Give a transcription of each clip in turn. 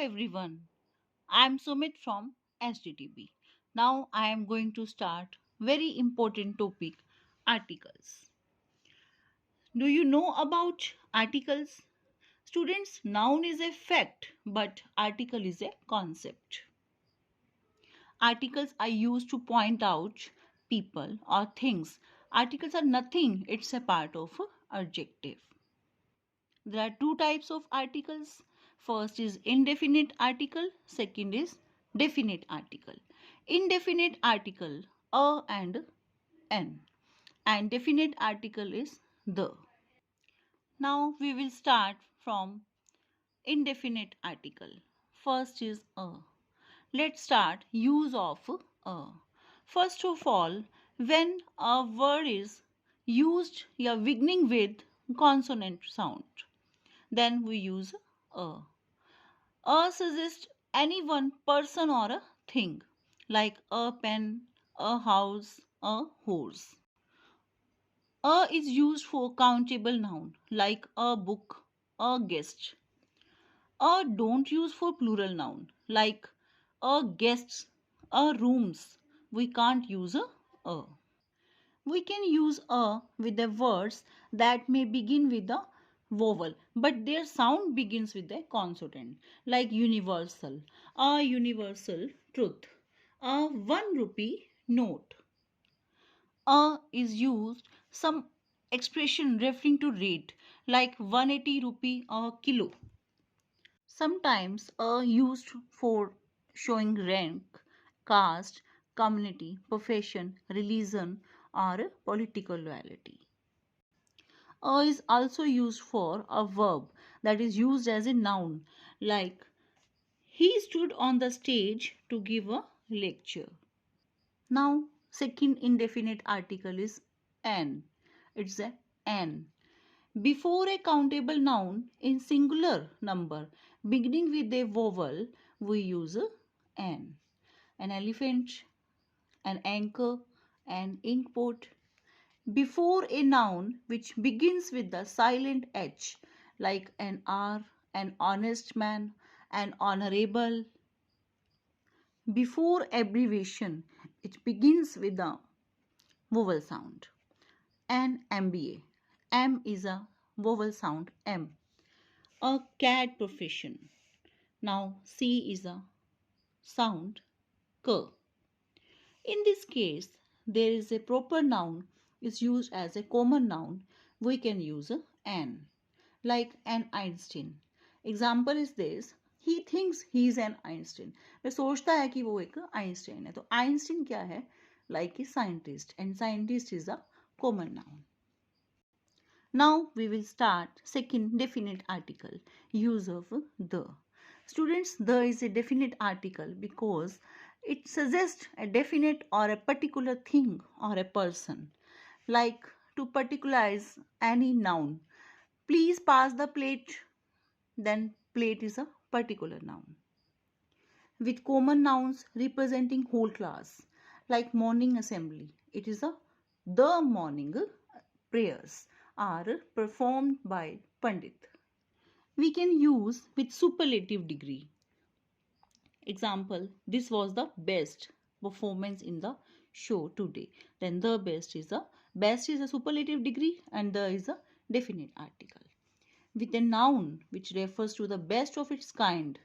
everyone, I am Sumit from SDTB. Now I am going to start very important topic articles. Do you know about articles? Students, noun is a fact but article is a concept. Articles are used to point out people or things. Articles are nothing, it's a part of adjective. There are two types of articles. First is indefinite article, second is definite article. Indefinite article a and an, and definite article is the. Now we will start from indefinite article. First is a. Let's start use of a. First of all, when a word is used beginning with consonant sound, then we use a. A suggests any one person or a thing, like a pen, a house, a horse. A is used for countable noun, like a book, a guest. A don't use for plural noun, like a guests, a rooms. We can't use a. We can use a with the words that may begin with a vowel, but their sound begins with a consonant, like universal, a universal truth, a 1 rupee note. A is used some expression referring to rate, like 180 rupee a kilo. Sometimes a used for showing rank, caste, community, profession, religion, or political loyalty. A is also used for a verb that is used as a noun, like he stood on the stage to give a lecture. Now, second indefinite article is an. It's a an. Before a countable noun in singular number beginning with a vowel, we use an. An elephant, an anchor, an inkpot. Before a noun which begins with the silent H, like an R, an honest man, an honorable. Before abbreviation, it begins with the vowel sound. An MBA. M is a vowel sound M. A CAD profession. Now C is a sound K. In this case, there is a proper noun is used as a common noun. We can use an, like an Einstein. Example is this: he thinks he is an Einstein. वह सोचता है कि वो एक Einstein है. तो Einstein क्या है? Like a scientist, and scientist is a common noun. Now we will start second definite article, use of the. Students, the is a definite article because it suggests a definite or a particular thing or a person, like to particularize any noun. Please pass the plate, then plate is a particular noun. With common nouns representing whole class, like morning assembly, it is a the morning prayers are performed by Pandit. We can use with superlative degree. Example, this was the best performance in the show today. Then the best is a superlative degree and the is a definite article. With a noun which refers to the best of its kind,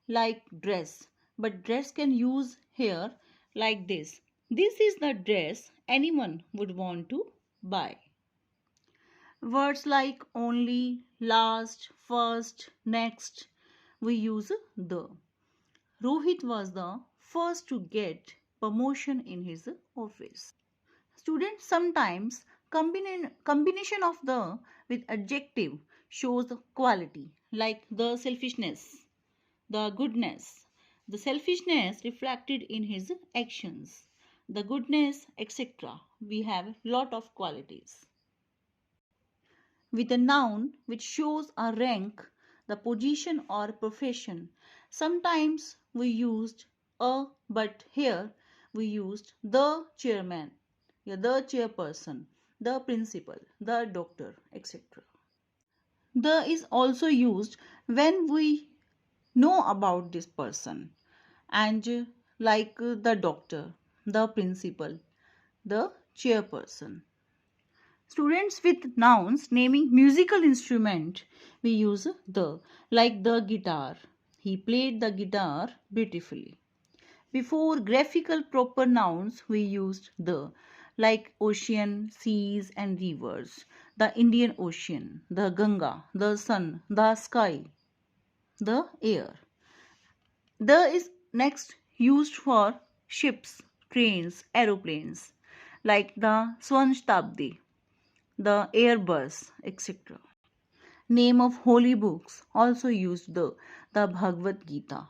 like dress, but dress can use here like this. This is the dress anyone would want to buy. Words like only, last, first, next, we use the. Rohit was the first to get promotion in his office. Students, sometimes combination of the with adjective shows the quality, like the selfishness, the goodness. The selfishness reflected in his actions, the goodness, etc. We have lot of qualities. With a noun which shows a rank, the position or profession. Sometimes we used a, but here we used the chairman, the chairperson, the principal, the doctor, etc. The is also used when we know about this person, and like the doctor, the principal, the chairperson. Students with nouns naming musical instrument, we use the, like the guitar. He played the guitar beautifully. Before graphical proper nouns, we used the, like ocean, seas, and rivers. The Indian Ocean, the Ganga, the sun, the sky, the air. The is next used for ships, trains, aeroplanes, like the Swanshtabdi, the Airbus, etc. Name of holy books also used the Bhagavad Gita.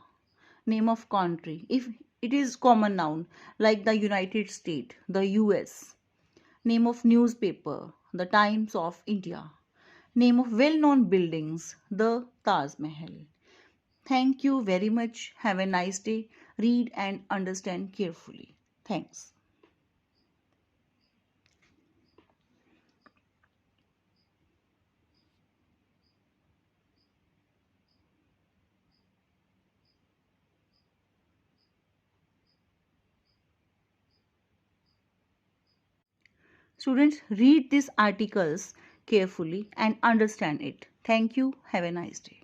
Name of country, if it is common noun, like the United States, the US. Name of newspaper, the Times of India. Name of well-known buildings, the Taj Mahal. Thank you very much. Have a nice day. Read and understand carefully. Thanks. Students, read these articles carefully and understand it. Thank you. Have a nice day.